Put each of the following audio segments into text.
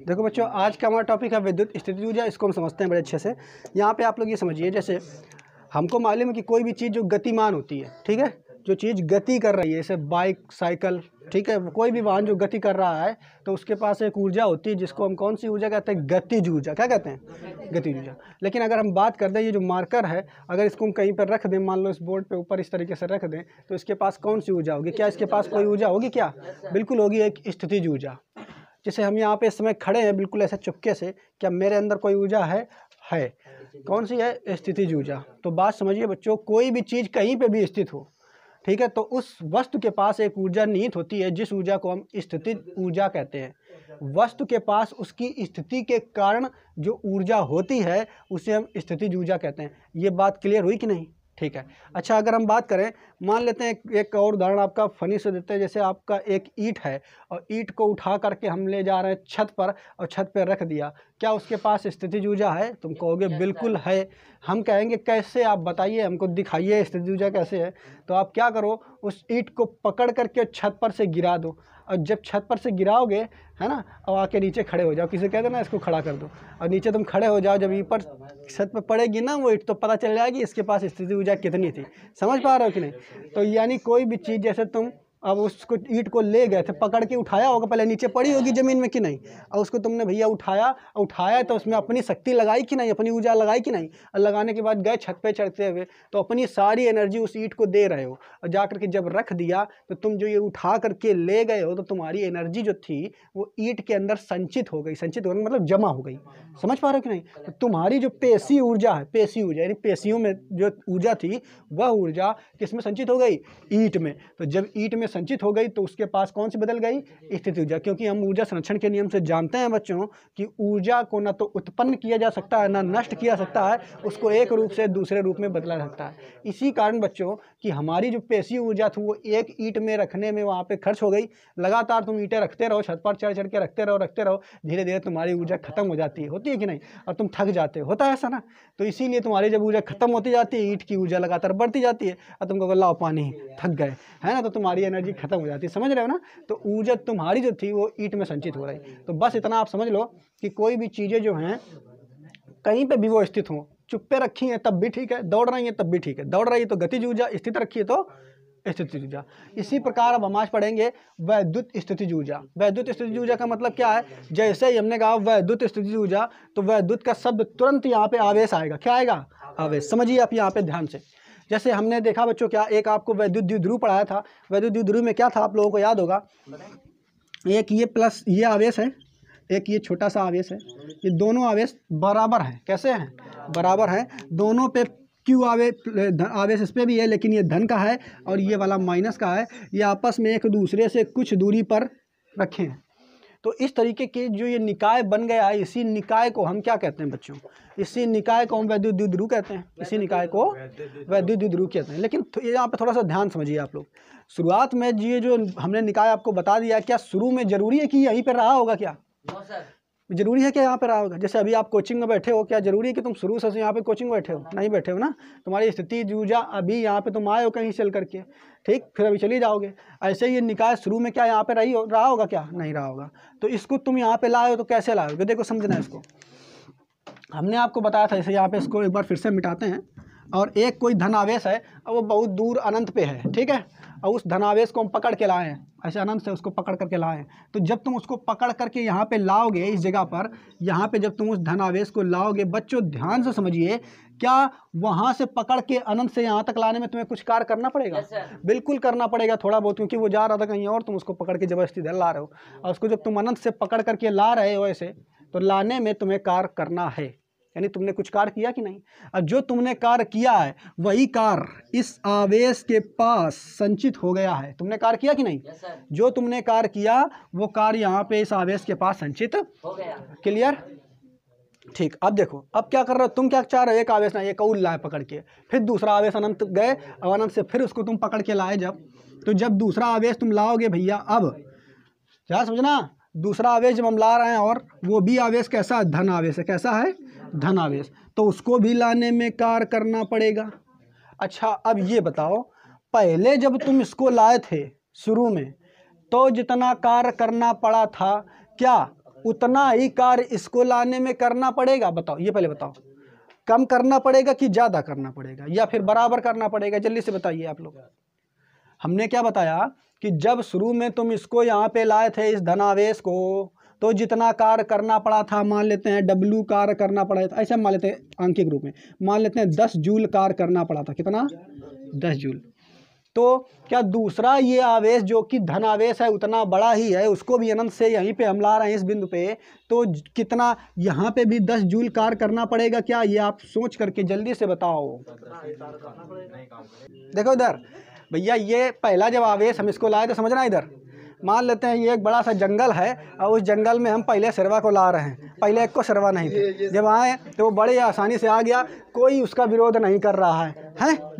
देखो बच्चों, आज का हमारा टॉपिक है विद्युत स्थिति ऊर्जा। इसको हम समझते हैं बड़े अच्छे से। यहाँ पे आप लोग ये समझिए, जैसे हमको मालूम है कि कोई भी चीज़ जो गतिमान होती है, ठीक है, जो चीज़ गति कर रही है, जैसे बाइक, साइकिल, ठीक है, कोई भी वाहन जो गति कर रहा है तो उसके पास एक ऊर्जा होती है जिसको हम कौन सी ऊर्जा कहते हैं? गतिज ऊर्जा। क्या कहते हैं? गतिज ऊर्जा। लेकिन अगर हम बात कर दें, ये जो मार्कर है, अगर इसको हम कहीं पर रख दें, मान लो इस बोर्ड पे ऊपर इस तरीके से रख दें, तो इसके पास कौन सी ऊर्जा होगी? क्या इसके पास कोई ऊर्जा होगी? क्या बिल्कुल होगी, एक स्थितिज ऊर्जा। जैसे हम यहाँ पे इस समय खड़े हैं बिल्कुल ऐसे चुपके से, क्या मेरे अंदर कोई ऊर्जा है? कौन सी है? स्थितिज ऊर्जा। तो बात समझिए बच्चों, कोई भी चीज़ कहीं पे भी स्थित हो, ठीक है, तो उस वस्तु के पास एक ऊर्जा निहित होती है जिस ऊर्जा को हम स्थितिज ऊर्जा कहते हैं। वस्तु के पास उसकी स्थिति के कारण जो ऊर्जा होती है उसे हम स्थितिज ऊर्जा कहते हैं। ये बात क्लियर हुई कि नहीं? ठीक है। अच्छा, अगर हम बात करें, मान लेते हैं एक और उदाहरण आपका फनी से देते हैं। जैसे आपका एक ईंट है और ईंट को उठा करके हम ले जा रहे हैं छत पर और छत पर रख दिया, क्या उसके पास स्थितिज ऊर्जा है? तुम कहोगे बिल्कुल है। हम कहेंगे कैसे? आप बताइए, हमको दिखाइए स्थितिज ऊर्जा कैसे है। तो आप क्या करो, उस ईंट को पकड़ करके छत पर से गिरा दो, और जब छत पर से गिराओगे, है ना, और आके नीचे खड़े हो जाओ। किसी कहते ना इसको खड़ा कर दो, और नीचे तुम खड़े हो जाओ, जब ऊपर छत पर पड़ेगी ना वो ईंट, तो पता चल जाएगी इसके पास स्थिति ऊर्जा कितनी थी। समझ पा रहे हो कि नहीं? तो यानी कोई भी चीज़, जैसे तुम अब उसको ईंट को ले गए थे, पकड़ के उठाया होगा, पहले नीचे पड़ी होगी ज़मीन में कि नहीं, और उसको तुमने भैया उठाया तो उसमें अपनी शक्ति लगाई कि नहीं, अपनी ऊर्जा लगाई कि नहीं, और लगाने के बाद गए छत पे चढ़ते हुए, तो अपनी सारी एनर्जी उस ईंट को दे रहे हो, और जा करके जब रख दिया तो तुम जो ये उठा करके ले गए हो, तो तुम्हारी एनर्जी जो थी वो ईंट के अंदर संचित हो गई। संचित होने मतलब जमा हो गई। समझ पा रहे हो कि नहीं? तो तुम्हारी जो पेशी ऊर्जा है, पेशी ऊर्जा यानी पेशियों में जो ऊर्जा थी, वह ऊर्जा किस में संचित हो गई? ईंट में। तो जब ईंट में संचित हो गई तो उसके पास कौन सी बदल गई? स्थिति ऊर्जा। क्योंकि हम ऊर्जा संरक्षण के नियम से जानते हैं बच्चों कि ऊर्जा को न तो उत्पन्न किया जा सकता है, ना नष्ट किया सकता है, उसको एक रूप से दूसरे रूप में बदला जा सकता है। इसी कारण बच्चों कि हमारी जो पेशी ऊर्जा थी वो एक ईंट में रखने में वहाँ पे खर्च हो गई। लगातार तुम ईंटें रखते रहो, छत पर चढ़ के रखते रहो, धीरे धीरे तुम्हारी ऊर्जा खत्म हो जाती है, होती है कि नहीं, और तुम थक जाते हो, होता है ऐसा ना। तो इसीलिए तुम्हारी जब ऊर्जा खत्म होती जाती है, ईंट की ऊर्जा लगातार बढ़ती जाती है, और तुम कहोगे लाओ पानी, थक गए, है ना, तो तुम्हारी एनर्जी खत्म हो जाती है। समझ रहे हो ना? तो ऊर्जा तुम्हारी जो थी वो ईंट में संचित हो रही। तो बस इतना आप समझ लो कि कोई भी चीज़ें जो हैं कहीं पे भी वो स्थित हो, चुप्पे रखी हैं तब भी ठीक है, दौड़ रही हैं तब भी ठीक है। दौड़ रही है तो गतिज ऊर्जा, स्थित रखी है तो स्थितिज ऊर्जा। इसी प्रकार अब हम आज पढ़ेंगे वैद्युत स्थितिज ऊर्जा। वैद्युत स्थितिज ऊर्जा का मतलब क्या है? जैसे ही हमने कहा वैद्युत स्थितिज ऊर्जा, तो वैद्युत का शब्द तुरंत यहाँ पे आवेश आएगा। क्या आएगा? आवेश। समझिए आप यहाँ पे ध्यान से। जैसे हमने देखा बच्चों, क्या एक आपको वैद्युत द्विध्रुव पढ़ाया था। वैद्युत द्विध्रुव में क्या था आप लोगों को याद होगा? एक ये प्लस ये आवेश है, एक ये छोटा सा आवेश है। ये दोनों आवेश बराबर हैं। कैसे हैं? बराबर हैं। दोनों पे क्यू आवेश इस पर भी है, लेकिन ये धन का है और ये वाला माइनस का है। ये आपस में एक दूसरे से कुछ दूरी पर रखे हैं। तो इस तरीके के जो ये निकाय बन गया है, इसी निकाय को हम क्या कहते हैं बच्चों? इसी निकाय को हम वैद्युत द्विध्रुव कहते हैं। इसी निकाय को वैद्युत द्विध्रुव कहते हैं। लेकिन यहाँ पे थोड़ा सा ध्यान समझिए आप लोग। शुरुआत में ये जो हमने निकाय आपको बता दिया, क्या शुरू में जरूरी है कि यहीं पर रहा होगा? क्या जरूरी है कि यहाँ पर रहा होगा? जैसे अभी आप कोचिंग में बैठे हो, क्या जरूरी है कि तुम शुरू से यहाँ पे कोचिंग में बैठे हो? नहीं बैठे हो ना। तुम्हारी स्थिति ऊर्जा अभी यहाँ पे तुम आए हो कहीं चल करके, ठीक, फिर अभी चली जाओगे। ऐसे ही ये निकाय शुरू में क्या यहाँ पे रहा होगा? क्या नहीं रहा होगा। तो इसको तुम यहाँ पे लाए हो तो कैसे लाए हो? देखो समझना इसको। हमने आपको बताया था, जैसे यहाँ पे इसको एक बार फिर से मिटाते हैं। और एक कोई धनावेश है और वो बहुत दूर अनंत पे है, ठीक है, और उस धनावेश को हम पकड़ के लाए हैं, ऐसे अनंत से उसको पकड़ करके लाए हैं। तो जब तुम उसको पकड़ करके यहाँ पे लाओगे, इस जगह पर, यहाँ पे जब तुम उस धनावेश को लाओगे, बच्चों ध्यान से समझिए, क्या वहाँ से पकड़ के अनंत से यहाँ तक लाने में तुम्हें कुछ कार्य करना पड़ेगा? बिल्कुल करना पड़ेगा, थोड़ा बहुत, क्योंकि वो जा रहा था कहीं और, तुम उसको पकड़ के जबरदस्ती इधर ला रहे हो। और उसको जब तुम अनंत से पकड़ करके ला रहे हो ऐसे, तो लाने में तुम्हें कार्य करना है, यानी तुमने कुछ कार्य किया कि नहीं। और जो तुमने कार्य किया है वही कार्य इस आवेश के पास संचित हो गया है। तुमने कार्य किया कि नहीं? जो तुमने कार्य किया वो कार्य यहाँ पे इस आवेश के पास संचित हो गया। क्लियर? ठीक। अब देखो, अब क्या कर रहे हो तुम? क्या चाह रहे हो? एक आवेश ना, एक और लाए पकड़ के, फिर दूसरा आवेश अनंत गए, और अनंत से फिर उसको तुम पकड़ के लाए तो जब दूसरा आवेश तुम लाओगे भैया, अब क्या समझना, दूसरा आवेश जब हम ला रहे हैं, और वो भी आवेश कैसा है? धन आवेश है। कैसा है? धन आवेश। तो उसको भी लाने में कार्य करना पड़ेगा। अच्छा, अब ये बताओ, पहले जब तुम इसको लाए थे शुरू में, तो जितना कार्य करना पड़ा था, क्या उतना ही कार्य इसको लाने में करना पड़ेगा। बताओ, ये पहले बताओ, कम करना पड़ेगा कि ज़्यादा करना पड़ेगा या फिर बराबर करना पड़ेगा? जल्दी से बताइए आप लोग। हमने क्या बताया कि जब शुरू में तुम इसको यहाँ पे लाए थे, इस धनावेश को, तो जितना कार्य करना पड़ा था, मान लेते हैं W कार्य करना पड़ा था, ऐसे मान लेते हैं आंकिक रूप में, मान लेते हैं 10 जूल कार्य करना पड़ा था। कितना? 10 जूल। तो क्या दूसरा ये आवेश जो कि धनावेश है उतना बड़ा ही है, उसको भी अनंत से यहीं पे हम ला रहे हैं इस बिंदु पे, तो कितना यहाँ पे भी 10 जूल कार्य करना पड़ेगा क्या? ये आप सोच करके जल्दी से बताओ। देखो इधर भैया, ये पहला जब आवेश हम इसको लाए तो समझना, इधर मान लेते हैं ये एक बड़ा सा जंगल है और उस जंगल में हम पहले सिरवा को ला रहे हैं। पहले एक को सिरवा नहीं थे, जब आए तो वो बड़े आसानी से आ गया, कोई उसका विरोध नहीं कर रहा है,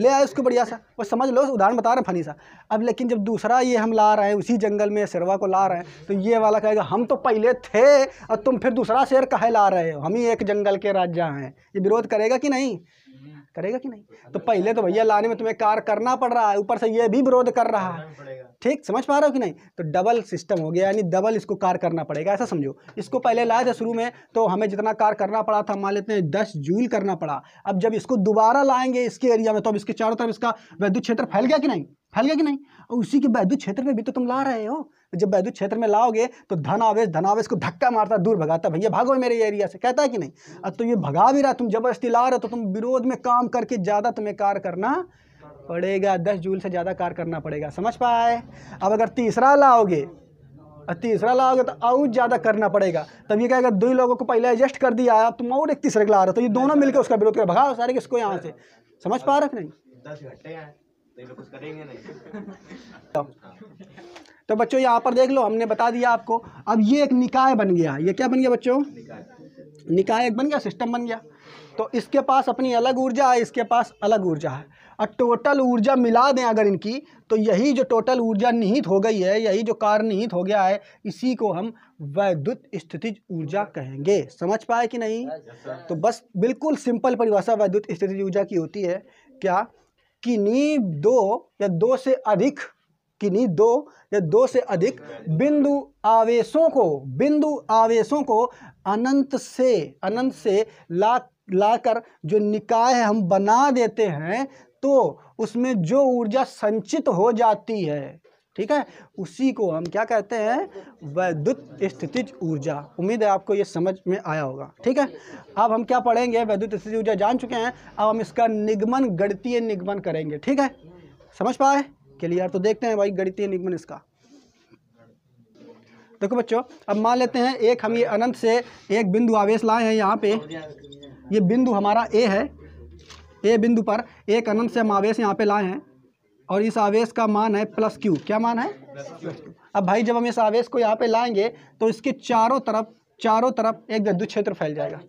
ले आए उसको बढ़िया सा, वो समझ लो, उदाहरण बता रहे हैं फनी सा। अब लेकिन जब दूसरा ये हम ला रहे हैं, उसी जंगल में सिरवा को ला रहे हैं, तो ये वाला कहेगा हम तो पहले थे और तुम फिर दूसरा शेर काहे ला रहे हो, हम ही एक जंगल के राजा हैं। ये विरोध करेगा कि नहीं? करेगा कि नहीं? तो पहले तो भैया लाने में तुम्हें कार्य करना पड़ रहा है, ऊपर से ये भी विरोध कर रहा है। ठीक, समझ पा रहे हो कि नहीं? तो डबल सिस्टम हो गया, यानी डबल इसको कार्य करना पड़ेगा, ऐसा समझो। इसको पहले लाए थे शुरू में तो हमें जितना कार्य करना पड़ा था, मान लेते हैं 10 जूल करना पड़ा। अब जब इसको दोबारा लाएंगे इसके एरिया में, तो अब इसके चारों तरफ इसका वैद्युत क्षेत्र फैल गया कि नहीं? फैल गया कि नहीं? और उसी के वैद्युत क्षेत्र में भी तो तुम ला रहे हो। जब वैद्युत क्षेत्र में लाओगे तो धनावेश को धक्का मारता, दूर भगाता, भैया भागो मेरे एरिया से, कहता है कि नहीं? अब तो ये भगा भी रहा, तुम जबरदस्ती ला रहे हो, तो तुम विरोध में काम करके ज़्यादा तुम्हें कार्य करना पड़ेगा, 10 जूल से ज़्यादा कार्य करना पड़ेगा। समझ पाए? अब अगर तीसरा लाओगे तो और ज़्यादा करना पड़ेगा। तब ये कहेगा 2 लोगों को पहले एडजस्ट कर दिया, अब तुम और एक तीसरे ला रहे हो, तो ये दोनों मिलकर उसका विरोध कर, भगाओ सारे किसको यहाँ से। समझ पा रहे कि नहीं? 10 घंटे हैं तो ये लोग कुछ करेंगे नहीं। तो बच्चों यहाँ पर देख लो, हमने बता दिया आपको। अब ये एक निकाय बन गया। ये क्या बन गया बच्चों? निकाय एक बन गया, सिस्टम बन गया। तो इसके पास अपनी अलग ऊर्जा है, इसके पास अलग ऊर्जा है, और टोटल ऊर्जा मिला दें अगर इनकी, तो यही जो टोटल ऊर्जा निहित हो गई है, यही जो कार्य निहित हो गया है, इसी को हम वैद्युत स्थितिज ऊर्जा कहेंगे। समझ पाए कि नहीं? तो बस बिल्कुल सिंपल परिभाषा वैद्युत स्थितिज ऊर्जा की होती है क्या? किन्हीं दो या दो से अधिक बिंदु आवेशों को अनंत से लाकर जो निकाय हम बना देते हैं, तो उसमें जो ऊर्जा संचित हो जाती है, ठीक है, उसी को हम क्या कहते हैं? वैद्युत स्थितिज ऊर्जा। उम्मीद है आपको ये समझ में आया होगा। ठीक है, अब हम क्या पढ़ेंगे? वैद्युत स्थितिज ऊर्जा जान चुके हैं, अब हम इसका निगमन, गणितीय निगमन करेंगे। ठीक है, समझ पाए? क्लियर? तो देखते हैं भाई गणितीय निगमन इसका। देखो बच्चों, अब मान लेते हैं एक हम ये अनंत से एक बिंदु आवेश लाए हैं यहाँ पे, ये बिंदु हमारा ए है, ए बिंदु पर एक अनंत से हम आवेश यहाँ पे लाए हैं, और इस आवेश का मान है +q। क्या मान है? +q। अब भाई जब हम इस आवेश को यहाँ पे लाएंगे तो इसके चारों तरफ एक विद्युत क्षेत्र फैल जाएगा।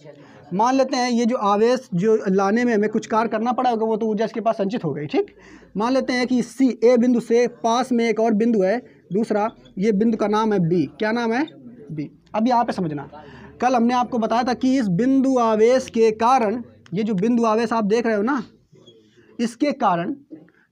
मान लेते हैं ये जो आवेश जो लाने में हमें कुछ कार्य करना पड़ा होगा, वो तो ऊर्जा इसके पास संचित हो गई। ठीक, मान लेते हैं कि सी ए बिंदु से पास में एक और बिंदु है दूसरा, ये बिंदु का नाम है बी। क्या नाम है? बी। अब यहाँ पे समझना, कल हमने आपको बताया था कि इस बिंदु आवेश के कारण, ये जो बिंदु आवेश आप देख रहे हो ना, इसके कारण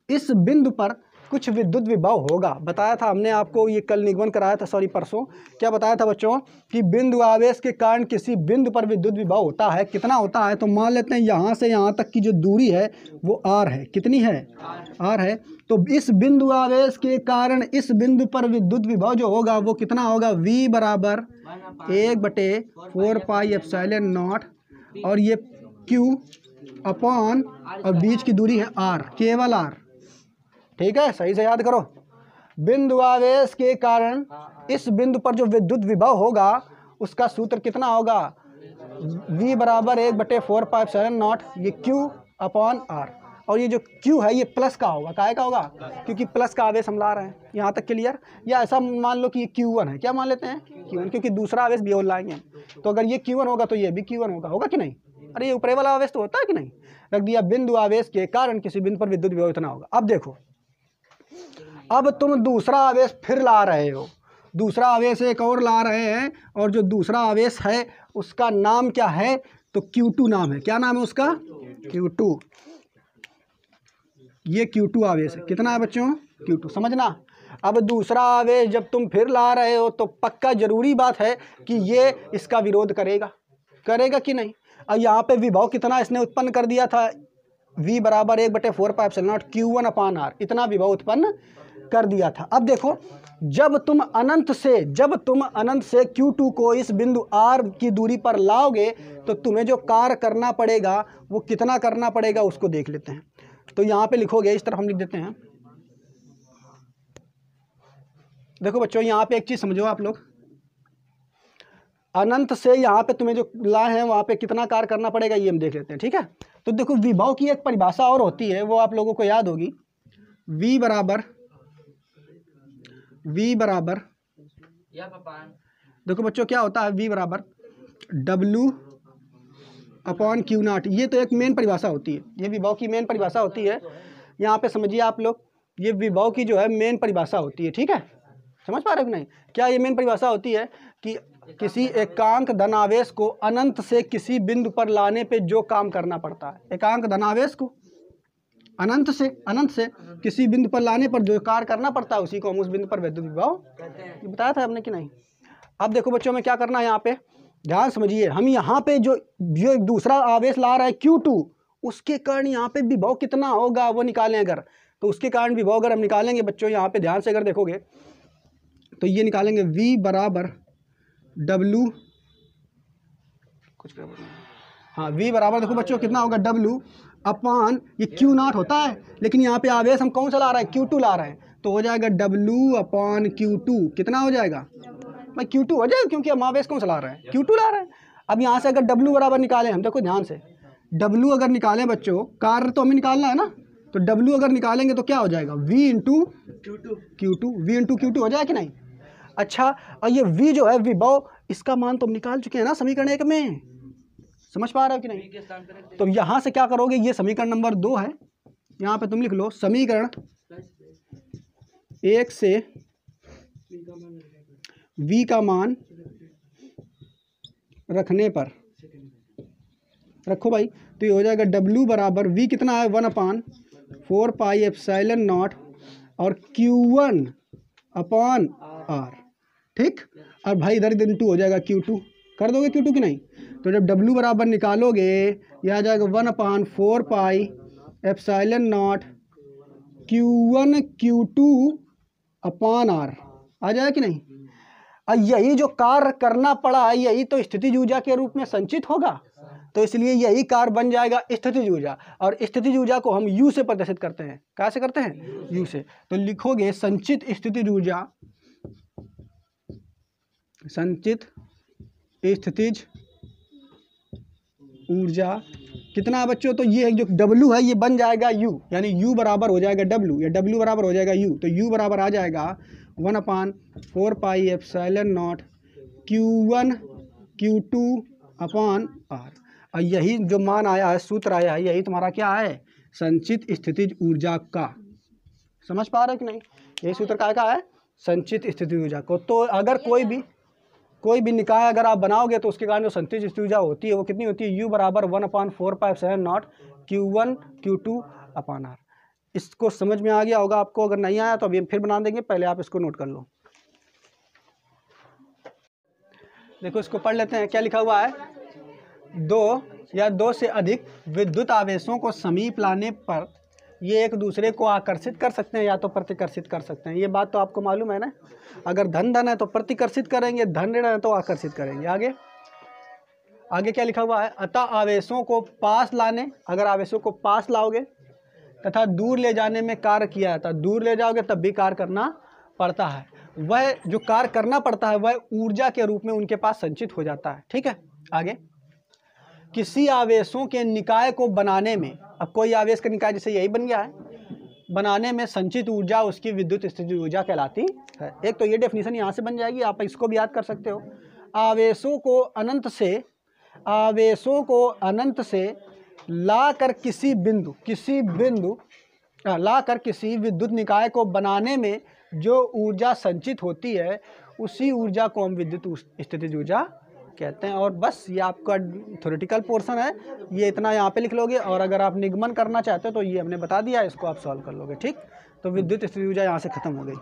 इस बिंदु पर कुछ विद्युत विभव होगा। बताया था हमने आपको, ये कल निगमन कराया था, सॉरी परसों। क्या बताया था बच्चों? कि बिंदु आवेश के कारण किसी बिंदु पर विद्युत विभव होता है। कितना होता है? तो मान लेते हैं यहाँ से यहाँ तक की जो दूरी है वो r है। कितनी है? r है। तो इस बिंदु आवेश के कारण इस बिंदु पर विद्युत विभव जो होगा वो कितना होगा? v बराबर 1/4πε0, और ये q अपॉन, और बीच की दूरी है r, केवल r। ठीक है, सही से याद करो। बिंदु आवेश के कारण इस बिंदु पर जो विद्युत विभव होगा उसका सूत्र कितना होगा? v बराबर 1/4πε0, ये q अपॉन r, और ये जो q है ये प्लस का होगा। काहे का होगा? क्योंकि प्लस का आवेश हम ला रहे हैं। यहाँ तक क्लियर? या ऐसा मान लो कि ये q1 है। क्या मान लेते हैं? q1, क्योंकि दूसरा आवेश भी और लाएंगे, तो अगर ये q1 होगा तो ये भी q1 होगा कि नहीं? अरे ये ऊपरी वाला आवेश तो होता है कि नहीं? रख दिया, बिंदु आवेश के कारण किसी बिंदु पर विद्युत विभव इतना होगा। अब देखो, अब तुम दूसरा आवेश फिर ला रहे हो, दूसरा आवेश एक और ला रहे हैं, और जो दूसरा आवेश है उसका नाम क्या है? तो Q2 नाम है। क्या नाम है उसका? Q2। ये Q2 आवेश है। कितना है बच्चों? Q2। समझना, अब दूसरा आवेश जब तुम फिर ला रहे हो तो पक्का ज़रूरी बात है कि ये इसका विरोध करेगा कि नहीं। और यहाँ पे विभव कितना इसने उत्पन्न कर दिया था, V बराबर 1/4πε0 Q1/R, इतना विभव उत्पन्न कर दिया था। अब देखो जब तुम अनंत से Q2 को इस बिंदु R की दूरी पर लाओगे तो तुम्हें जो कार्य करना पड़ेगा वो कितना करना पड़ेगा उसको देख लेते हैं। तो यहाँ पे लिखोगे, इस तरफ हम लिख देते हैं। देखो बच्चों यहाँ पे एक चीज़ समझो आप लोग, अनंत से यहाँ पे तुम्हें जो लाए हैं वहाँ पे कितना कार्य करना पड़ेगा ये हम देख लेते हैं, ठीक है। तो देखो विभव की एक परिभाषा और होती है, वो आप लोगों को याद होगी। V बराबर देखो बच्चों क्या होता है, V बराबर W/Q0। ये तो एक मेन परिभाषा होती है, ये विभव की मेन परिभाषा होती है। यहाँ पे समझिए आप लोग, ये विभव की जो है मेन परिभाषा होती है, ठीक है। समझ पा रहे हो कि नहीं? क्या ये मेन परिभाषा होती है कि किसी एकांक धनावेश को अनंत से किसी बिंदु पर लाने पे जो काम करना पड़ता है, एकांक धनावेश को अनंत से किसी बिंदु पर लाने पर जो कार्य करना पड़ता है उसी को हम उस बिंदु पर विद्युत विभव कहते हैं। ये बताया था हमने कि नहीं? अब देखो बच्चों में क्या करना है, यहाँ पे ध्यान समझिए। हम यहाँ पे जो दूसरा आवेश ला रहा है Q2, उसके कारण यहाँ पे विभव कितना होगा वो निकालें अगर, तो उसके कारण विभव अगर हम निकालेंगे बच्चों, यहाँ पे ध्यान से अगर देखोगे तो ये निकालेंगे V बराबर W, कुछ हाँ V बराबर देखो बच्चों कितना होगा, W अपान ये Q0 होता है, लेकिन यहाँ पे आवेश हम कौन सा ला रहे हैं, Q2 ला रहे हैं, तो हो जाएगा W/Q2। कितना हो जाएगा भाई, Q2 हो जाएगा, क्योंकि हम आवेश कौन सा ला रहे हैं, Q2 ला रहे हैं। अब यहाँ से अगर W बराबर निकालें हम, देखो ध्यान से, W अगर निकालें बच्चों, कार्य तो हमें निकालना है ना, तो W अगर निकालेंगे तो क्या हो जाएगा, V × Q2, V × Q2 हो जाएगा कि नहीं। अच्छा, और ये V जो है विभव, इसका मान तो हम निकाल चुके हैं ना समीकरण 1 में, समझ पा रहे हो कि नहीं। तो यहाँ से क्या करोगे, ये समीकरण नंबर 2 है, यहाँ पे तुम लिख लो समीकरण 1 से V का मान रखने पर रखो भाई, तो ये हो जाएगा W बराबर V कितना है 1/4πε0 और Q1/R, ठीक। और भाई इधर 2 हो जाएगा, Q2 कर दोगे Q2 की नहीं। तो जब W बराबर निकालोगे यह आ जाएगा 1/4πε0 Q1 Q2/R आ जाएगा कि नहीं। और यही जो कार्य करना पड़ा है यही तो स्थितिज ऊर्जा के रूप में संचित होगा, तो इसलिए यही कार्य बन जाएगा स्थितिज ऊर्जा। और स्थितिज ऊर्जा को हम U से प्रदर्शित करते हैं, कैसे करते हैं, U से। तो लिखोगे संचित स्थितिज ऊर्जा, संचित स्थितिज ऊर्जा कितना है बच्चों, तो ये जो W है ये बन जाएगा U, यानी U बराबर हो जाएगा W, या W बराबर हो जाएगा U। तो U बराबर आ जाएगा 1/4πε0 Q1 Q2/R। और यही जो मान आया है, सूत्र आया है, यही तुम्हारा क्या है, संचित स्थितिज ऊर्जा का। समझ पा रहे हो कि नहीं, यही सूत्र का है, संचित स्थितिज ऊर्जा को। तो अगर कोई भी निकाय अगर आप बनाओगे तो उसके कारण जो संचित स्थितिज ऊर्जा होती है वो कितनी होती है, U बराबर 1/4πε0 Q1 Q2/R। इसको समझ में आ गया होगा आपको, अगर नहीं आया तो अभी फिर बना देंगे, पहले आप इसको नोट कर लो। देखो इसको पढ़ लेते हैं, क्या लिखा हुआ है, 2 या 2 से अधिक विद्युत आवेशों को समीप लाने पर ये एक दूसरे को आकर्षित कर सकते हैं या तो प्रतिकर्षित कर सकते हैं। ये बात तो आपको मालूम है ना, अगर धन है तो प्रतिकर्षित करेंगे, धन ऋण है तो आकर्षित करेंगे। आगे क्या लिखा हुआ है, अतः आवेशों को पास लाने, अगर आवेशों को पास लाओगे तथा दूर ले जाने में कार्य किया जाता है, दूर ले जाओगे तब भी कार्य करना पड़ता है, वह जो कार्य करना पड़ता है वह ऊर्जा के रूप में उनके पास संचित हो जाता है, ठीक है। आगे, किसी आवेशों के निकाय को बनाने में, अब कोई आवेश का निकाय जैसे यही बन गया है, बनाने में संचित ऊर्जा उसकी विद्युत स्थितिज ऊर्जा कहलाती है। एक तो ये डेफिनेशन यहाँ से बन जाएगी, आप इसको भी याद कर सकते हो। आवेशों को अनंत से लाकर किसी विद्युत निकाय को बनाने में जो ऊर्जा संचित होती है उसी ऊर्जा को हम विद्युत स्थितिज ऊर्जा कहते हैं। और बस ये आपका थ्योरेटिकल पोर्शन है, ये इतना यहाँ पे लिख लोगे, और अगर आप निगमन करना चाहते हो तो ये हमने बता दिया, इसको आप सॉल्व कर लोगे, ठीक। तो विद्युत स्थिति ऊर्जा यहाँ से ख़त्म हो गई।